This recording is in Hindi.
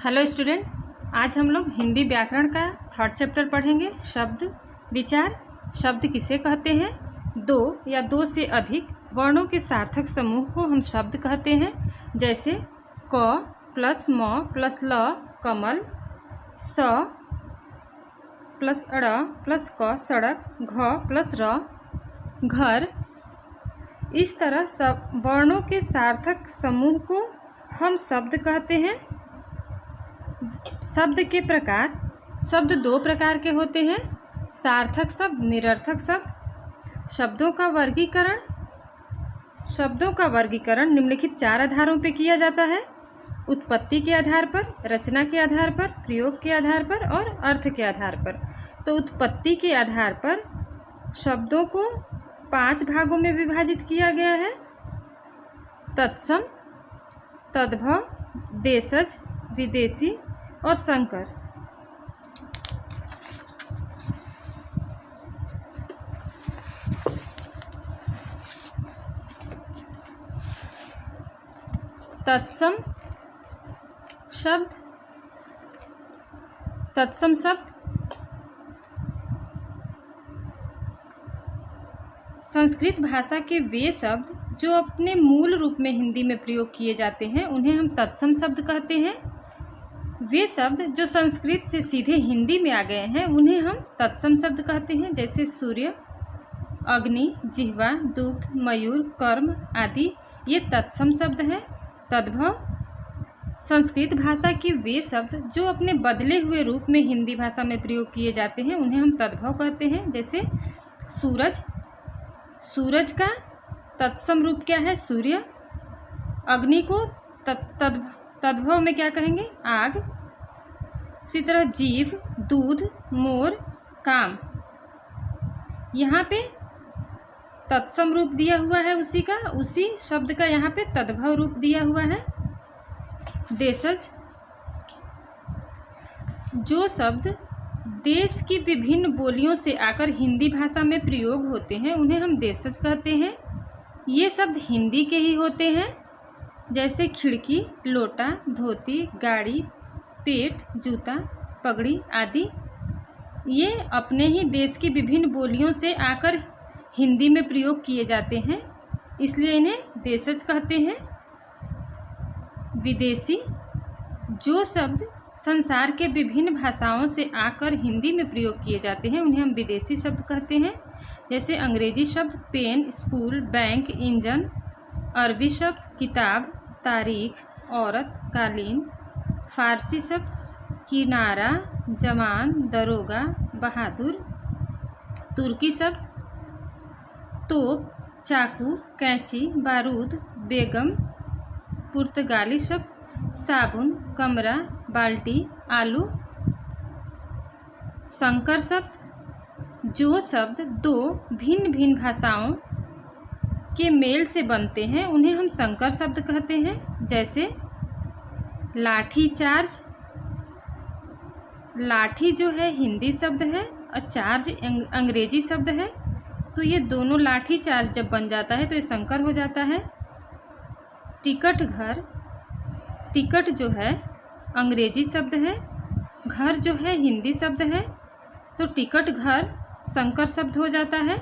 हेलो स्टूडेंट, आज हम लोग हिंदी व्याकरण का थर्ड चैप्टर पढ़ेंगे। शब्द विचार। शब्द किसे कहते हैं? दो या दो से अधिक वर्णों के सार्थक समूह को हम शब्द कहते हैं। जैसे क प्लस म प्लस ल कमल, स प्लस अड़ प्लस क सड़क, घ प्लस र घर। इस तरह सब वर्णों के सार्थक समूह को हम शब्द कहते हैं। शब्द के प्रकार। शब्द दो प्रकार के होते हैं, सार्थक शब्द, निरर्थक शब्द। शब्दों का वर्गीकरण निम्नलिखित चार आधारों पर किया जाता है: उत्पत्ति के आधार पर, रचना के आधार पर, प्रयोग के आधार पर और अर्थ के आधार पर। तो उत्पत्ति के आधार पर शब्दों को 5 भागों में विभाजित किया गया है: तत्सम, तद्भव, देशज, विदेशी और संकर। तत्सम शब्द संस्कृत भाषा के वे शब्द जो अपने मूल रूप में हिंदी में प्रयोग किए जाते हैं उन्हें हम तत्सम शब्द कहते हैं। वे शब्द जो संस्कृत से सीधे हिंदी में आ गए हैं उन्हें हम तत्सम शब्द कहते हैं। जैसे सूर्य, अग्नि, जिह्वा, दुग्ध, मयूर, कर्म आदि ये तत्सम शब्द हैं। तद्भव संस्कृत भाषा के वे शब्द जो अपने बदले हुए रूप में हिंदी भाषा में प्रयोग किए जाते हैं उन्हें हम तद्भव कहते हैं। जैसे सूरज का तत्सम रूप क्या है? सूर्य। अग्नि को तद्भव में क्या कहेंगे? आग। उसी तरह जीव, दूध, मोर, काम। यहाँ पे तत्सम रूप दिया हुआ है उसी शब्द का यहाँ पे तद्भव रूप दिया हुआ है। देशज जो शब्द देश की विभिन्न बोलियों से आकर हिंदी भाषा में प्रयोग होते हैं उन्हें हम देशज कहते हैं। ये शब्द हिंदी के ही होते हैं। जैसे खिड़की, लोटा, धोती, गाड़ी, पेट, जूता, पगड़ी आदि। ये अपने ही देश की विभिन्न बोलियों से आकर हिंदी में प्रयोग किए जाते हैं, इसलिए इन्हें देशज कहते हैं। विदेशी जो शब्द संसार के विभिन्न भाषाओं से आकर हिंदी में प्रयोग किए जाते हैं उन्हें हम विदेशी शब्द कहते हैं। जैसे अंग्रेजी शब्द पेन, स्कूल, बैंक, इंजन। अरबी शब्द किताब, तारीख, औरत, कालीन। फारसी शब्द किनारा, जवान, दरोगा, बहादुर। तुर्की शब्द तोप, चाकू, कैंची, बारूद, बेगम। पुर्तगाली शब्द साबुन, कमरा, बाल्टी, आलू। संकर शब्द जो शब्द दो भिन्न भिन्न भाषाओं के मेल से बनते हैं उन्हें हम संकर शब्द कहते हैं। जैसे लाठी चार्ज। लाठी जो है हिंदी शब्द है और चार्ज अंग्रेजी शब्द है, तो ये दोनों लाठी चार्ज जब बन जाता है तो ये संकर हो जाता है। टिकट घर। टिकट जो है अंग्रेजी शब्द है, घर जो है हिंदी शब्द है, तो टिकट घर संकर शब्द हो जाता है।